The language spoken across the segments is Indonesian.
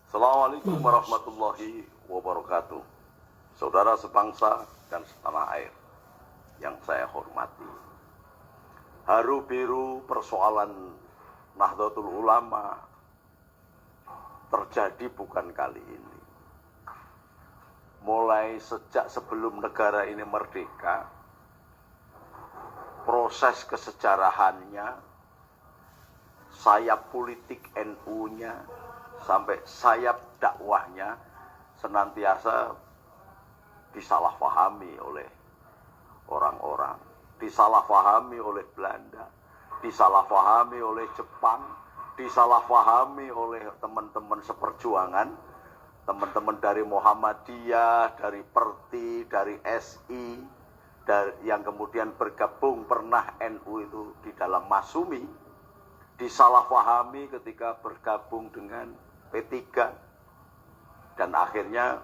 Assalamualaikum warahmatullahi wabarakatuh. Saudara sebangsa dan setanah air yang saya hormati. Haru biru persoalan Nahdlatul Ulama terjadi bukan kali ini. Mulai sejak sebelum negara ini merdeka, proses kesejarahannya, sayap politik NU-nya, sampai sayap dakwahnya senantiasa disalahpahami oleh orang-orang, disalahpahami oleh Belanda, disalahpahami oleh Jepang, disalahpahami oleh teman-teman seperjuangan, teman-teman dari Muhammadiyah, dari Perti, dari SI, yang kemudian bergabung pernah NU itu di dalam Masumi, disalahpahami ketika bergabung dengan P3, dan akhirnya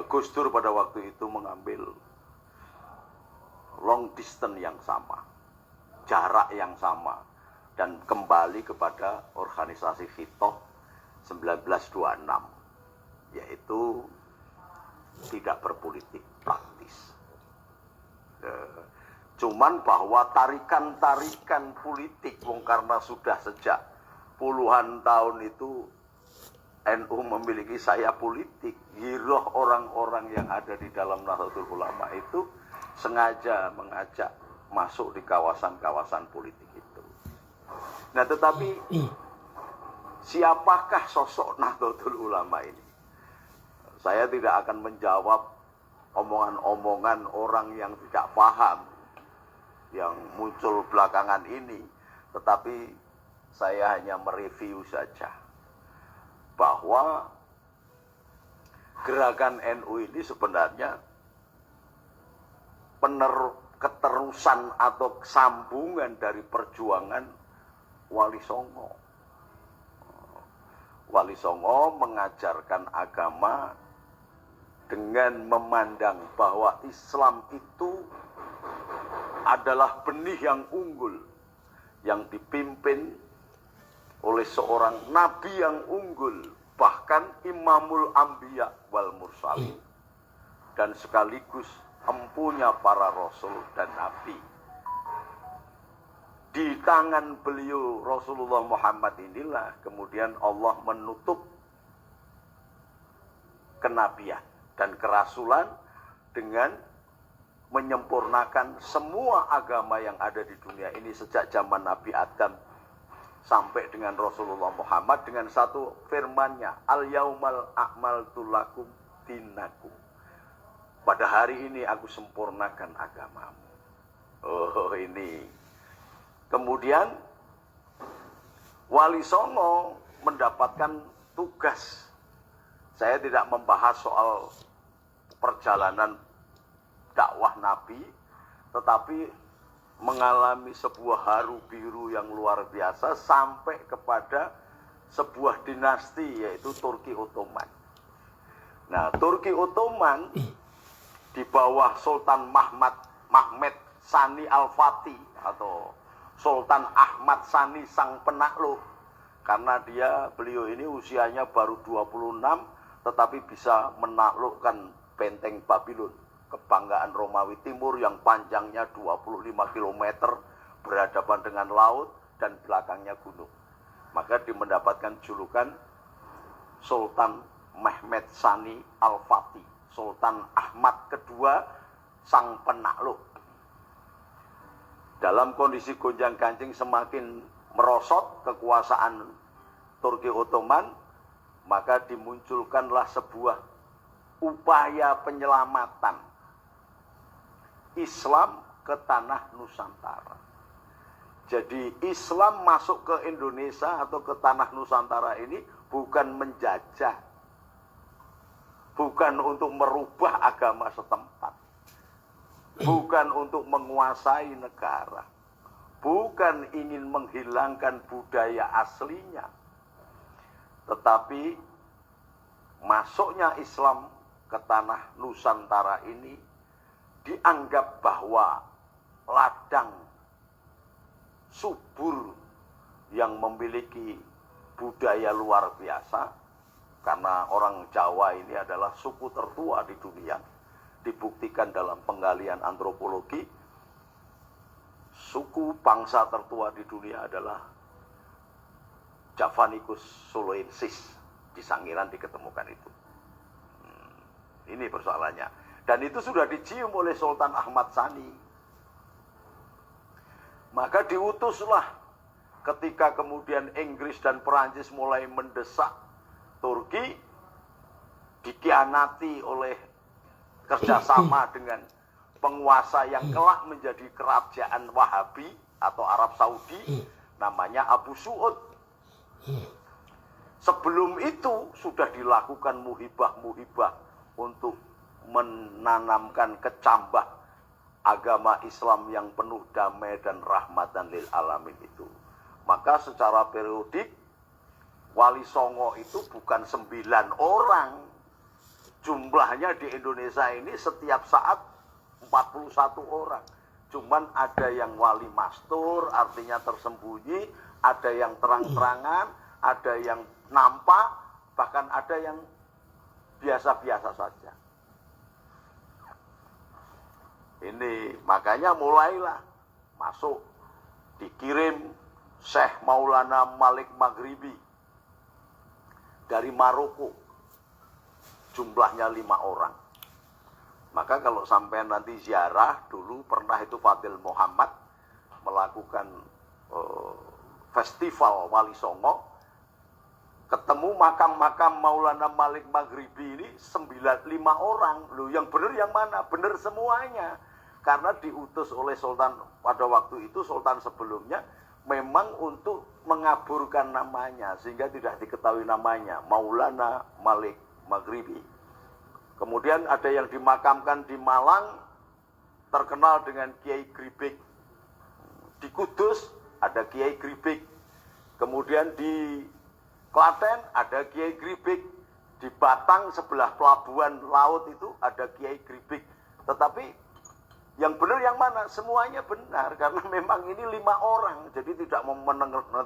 Gus Dur pada waktu itu mengambil long distance yang sama, jarak yang sama, dan kembali kepada organisasi Hitoh 1926, yaitu tidak berpolitik praktis. Cuman bahwa tarikan-tarikan politik, karena sudah sejak puluhan tahun itu NU memiliki sayap politik, giroh orang-orang yang ada di dalam Nahdlatul Ulama itu sengaja mengajak masuk di kawasan-kawasan politik itu. Nah, tetapi siapakah sosok Nahdlatul Ulama ini? Saya tidak akan menjawab omongan-omongan orang yang tidak paham yang muncul belakangan ini, tetapi saya hanya mereview saja bahwa gerakan NU ini sebenarnya keterusan atau sambungan dari perjuangan Wali Songo. Wali Songo mengajarkan agama dengan memandang bahwa Islam itu adalah benih yang unggul, yang dipimpin oleh seorang nabi yang unggul, bahkan Imamul Anbiya wal Mursalin, dan sekaligus empunya para rasul dan nabi. Di tangan beliau Rasulullah Muhammad inilah kemudian Allah menutup kenabian dan kerasulan dengan menyempurnakan semua agama yang ada di dunia ini sejak zaman Nabi Adam sampai dengan Rasulullah Muhammad dengan satu firmannya, al-yaumal akmaltu lakum dinakum. Pada hari ini aku sempurnakan agamamu. Oh, ini. Kemudian Wali Songo mendapatkan tugas. Saya tidak membahas soal perjalanan dakwah Nabi, tetapi mengalami sebuah haru biru yang luar biasa sampai kepada sebuah dinasti, yaitu Turki Ottoman. Nah, Turki Ottoman di bawah Sultan Mehmed Sani Al-Fatih atau Sultan Ahmad Sani Sang Penakluk, karena beliau ini usianya baru 26 tetapi bisa menaklukkan benteng Babylon, kebanggaan Romawi Timur yang panjangnya 25 km berhadapan dengan laut dan belakangnya gunung. Maka dia mendapatkan julukan Sultan Mehmed Sani Al-Fatih, Sultan Ahmad kedua Sang Penakluk. Dalam kondisi gonjang-ganjing semakin merosot kekuasaan Turki Ottoman, maka dimunculkanlah sebuah upaya penyelamatan Islam ke tanah Nusantara. Jadi Islam masuk ke Indonesia atau ke tanah Nusantara ini bukan menjajah, bukan untuk merubah agama setempat, bukan untuk menguasai negara, bukan ingin menghilangkan budaya aslinya, tetapi masuknya Islam ke tanah Nusantara ini dianggap bahwa ladang subur yang memiliki budaya luar biasa karena orang Jawa ini adalah suku tertua di dunia. Dibuktikan dalam penggalian antropologi, suku bangsa tertua di dunia adalah Javanicus Soloensis. Di Sangiran diketemukan itu. Ini persoalannya. Dan itu sudah dicium oleh Sultan Ahmad Sani. Maka diutuslah ketika kemudian Inggris dan Perancis mulai mendesak Turki, dikhianati oleh kerjasama dengan penguasa yang kelak menjadi kerajaan Wahabi atau Arab Saudi, namanya Abu Su'ud. Sebelum itu sudah dilakukan muhibah-muhibah untuk menanamkan kecambah agama Islam yang penuh damai dan rahmatan lil alamin itu. Maka secara periodik Wali Songo itu bukan 9 orang. Jumlahnya di Indonesia ini setiap saat 41 orang. Cuman ada yang wali mastur, artinya tersembunyi, ada yang terang-terangan, ada yang nampak, bahkan ada yang biasa-biasa saja. Ini makanya mulailah masuk, dikirim Syekh Maulana Malik Maghribi dari Maroko, jumlahnya 5 orang. Maka kalau sampai nanti ziarah, dulu pernah itu Fadil Muhammad melakukan festival Wali Songo, ketemu makam-makam Maulana Malik Maghribi ini 5 orang. Loh, yang benar yang mana? Benar semuanya. Karena diutus oleh Sultan pada waktu itu, Sultan sebelumnya memang untuk mengaburkan namanya sehingga tidak diketahui namanya, Maulana Malik Maghribi. Kemudian ada yang dimakamkan di Malang, terkenal dengan Kiai Gribik. Di Kudus ada Kiai Gribik. Kemudian di Klaten ada Kiai Gribik. Di Batang sebelah pelabuhan laut itu ada Kiai Gribik. Tetapi yang benar yang mana? Semuanya benar, karena memang ini 5 orang, jadi tidak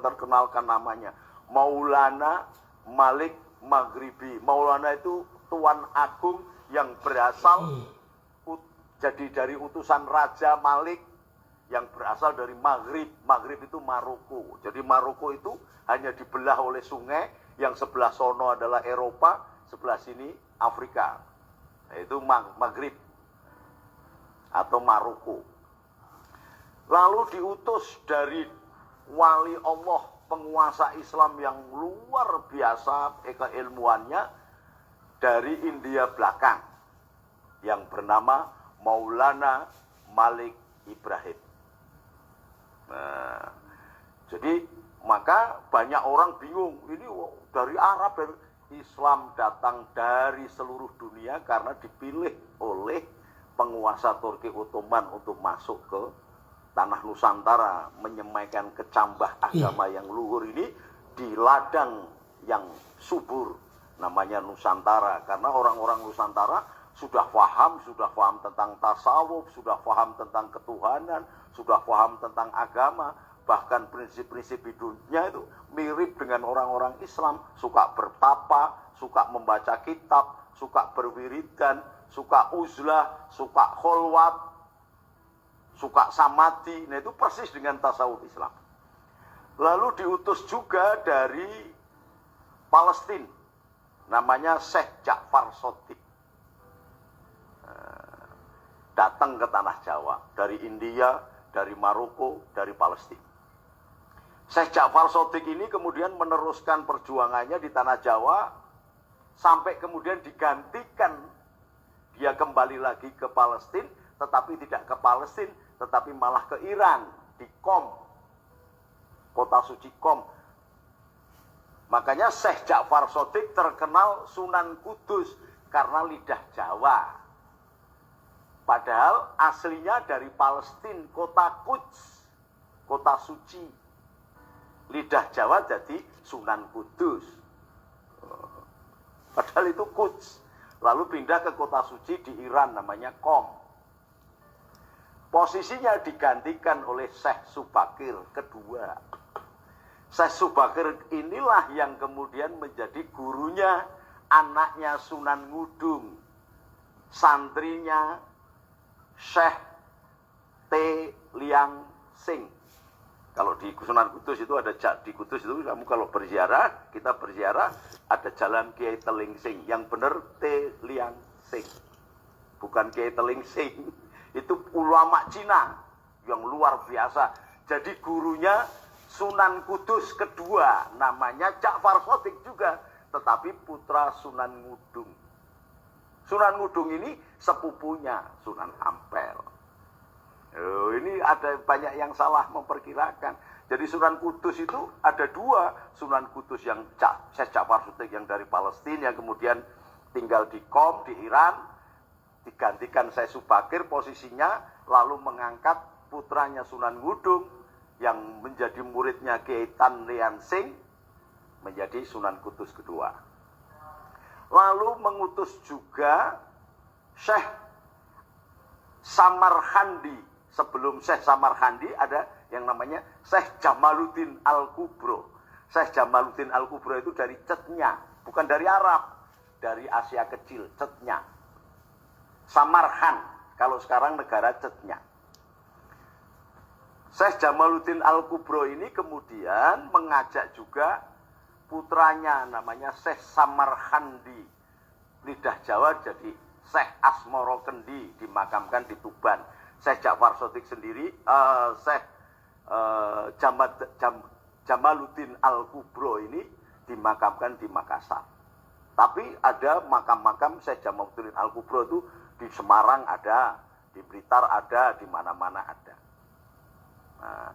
terkenalkan namanya. Maulana Malik Maghribi. Maulana itu Tuan Agung yang berasal jadi dari utusan Raja Malik yang berasal dari Maghrib. Maghrib itu Maroko. Jadi Maroko itu hanya dibelah oleh sungai, yang sebelah sono adalah Eropa, sebelah sini Afrika. Itu Maghrib atau Maroko. Lalu diutus dari wali Allah, penguasa Islam yang luar biasa keilmuannya dari India belakang, yang bernama Maulana Malik Ibrahim. Nah, jadi maka banyak orang bingung, ini dari Arab, dari Islam datang dari seluruh dunia karena dipilih oleh penguasa Turki Ottoman untuk masuk ke tanah Nusantara, menyemaikan kecambah agama yang luhur ini di ladang yang subur namanya Nusantara. Karena orang-orang Nusantara sudah paham tentang tasawuf, sudah paham tentang ketuhanan, sudah paham tentang agama, bahkan prinsip-prinsip hidupnya itu mirip dengan orang-orang Islam, suka bertapa, suka membaca kitab, suka berwiridan, suka uzlah, suka kholwat, suka samadhi. Nah, itu persis dengan tasawuf Islam. Lalu diutus juga dari Palestina, namanya Syekh Ja'far Shadiq, datang ke tanah Jawa dari India, dari Maroko, dari Palestina. Syekh Ja'far Shadiq ini kemudian meneruskan perjuangannya di tanah Jawa sampai kemudian digantikan, dia kembali lagi ke Palestina, tetapi tidak ke Palestina, tetapi malah ke Iran, di Qom, kota suci Qom. Makanya Syekh Ja'far Shadiq terkenal Sunan Kudus karena lidah Jawa. Padahal aslinya dari Palestina, kota Quds, kota suci. Lidah Jawa jadi Sunan Kudus. Padahal itu Quds. Lalu pindah ke kota suci di Iran namanya Qom. Posisinya digantikan oleh Syekh Subakir kedua. Syekh Subakir inilah yang kemudian menjadi gurunya anaknya Sunan Ngudung, santrinya Syekh T. Liang Sing. Kalau di Sunan Kudus itu ada, di Kudus itu kamu kalau berziarah, kita berziarah, ada jalan Kiai Teling Sing. Yang benar T. Liang Sing, bukan Kiai Teling Sing. Itu ulama Cina yang luar biasa. Jadi gurunya Sunan Kudus kedua, namanya Ja'far Shadiq juga, tetapi putra Sunan Ngudung. Sunan Ngudung ini sepupunya Sunan Ampel. Oh, ini ada banyak yang salah memperkirakan. Jadi Sunan Kudus itu ada dua. Sunan Kudus yang Syekh Ja'far Shadiq yang dari Palestina, yang kemudian tinggal di Qom, di Iran, digantikan Syekh Subakir posisinya, lalu mengangkat putranya Sunan Ngudung yang menjadi muridnya Kiai Tan Lian Sing menjadi Sunan Kudus kedua. Lalu mengutus juga Syekh Samarkandi. Sebelum Syekh Samarkandi ada yang namanya Syekh Jamaluddin Al-Kubro. Syekh Jamaluddin Al-Kubro itu dari Cetnya, bukan dari Arab, dari Asia Kecil, Cetnya. Samarkand, kalau sekarang negara Cetnya. Syekh Jamaluddin Al-Kubro ini kemudian mengajak juga putranya namanya Syekh Samarkandi. Lidah Jawa jadi Syekh Asmoro Kendi, dimakamkan di Tuban. Syekh Ja'far Shadiq sendiri, Syekh Jamaluddin Al-Kubro ini dimakamkan di Makassar. Tapi ada makam-makam Syekh Jamaluddin Al-Kubro itu di Semarang ada, di Blitar ada, di mana-mana ada. Nah,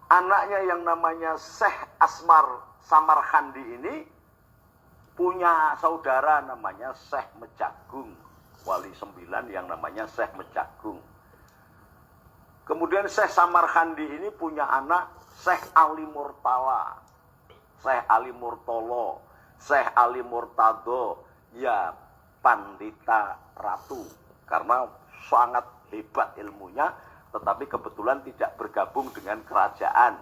anaknya yang namanya Syekh Samarkandi ini punya saudara namanya Syekh Mejagung, wali 9 yang namanya Syekh Mejagung. Kemudian Syekh Samarkandi ini punya anak Syekh Ali Murtala, Syekh Ali Murtolo, Syekh Ali Murtado, ya Pandita Ratu, karena sangat hebat ilmunya, tetapi kebetulan tidak bergabung dengan kerajaan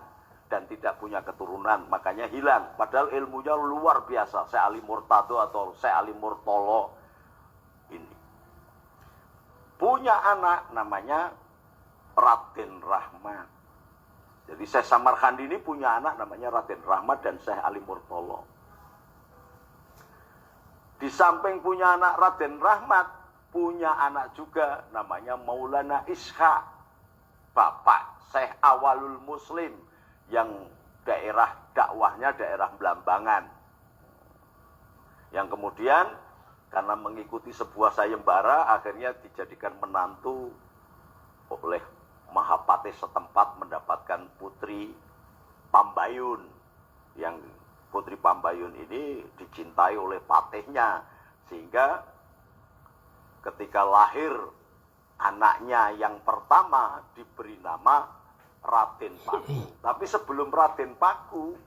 dan tidak punya keturunan, makanya hilang. Padahal ilmunya luar biasa, Syekh Ali Murtado atau Syekh Ali Murtolo ini. Punya anak namanya Raden Rahmat. Jadi Syekh Samarkandi ini punya anak namanya Raden Rahmat dan Syekh Ali Murtolo. Di samping punya anak Raden Rahmat, punya anak juga namanya Maulana Ishaq, bapak Syekh Awalul Muslim, yang daerah dakwahnya daerah Blambangan. Yang kemudian karena mengikuti sebuah sayembara, akhirnya dijadikan menantu oleh Mahapatih setempat, mendapatkan putri Pambayun. Yang putri Pambayun ini dicintai oleh patihnya, sehingga ketika lahir anaknya yang pertama diberi nama Raden Paku. Tapi sebelum Raden Paku,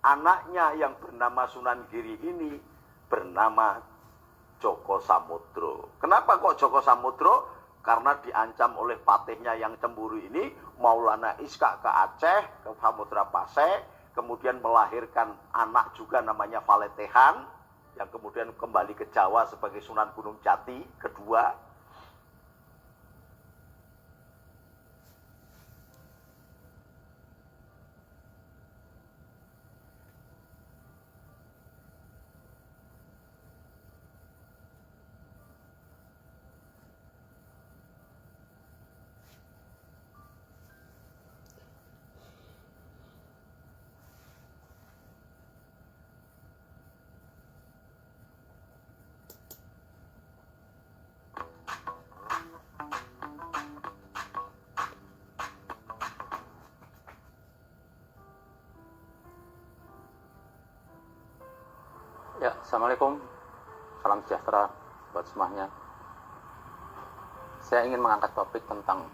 anaknya yang bernama Sunan Giri ini bernama Joko Samudro. Kenapa kok Joko Samudro? Karena diancam oleh patihnya yang cemburu ini, Maulana Ishaq ke Aceh, ke Samudra Pasai, kemudian melahirkan anak juga namanya Faletehan, yang kemudian kembali ke Jawa sebagai Sunan Gunung Jati kedua. Ya, Assalamualaikum. Salam sejahtera buat semuanya. Saya ingin mengangkat topik tentang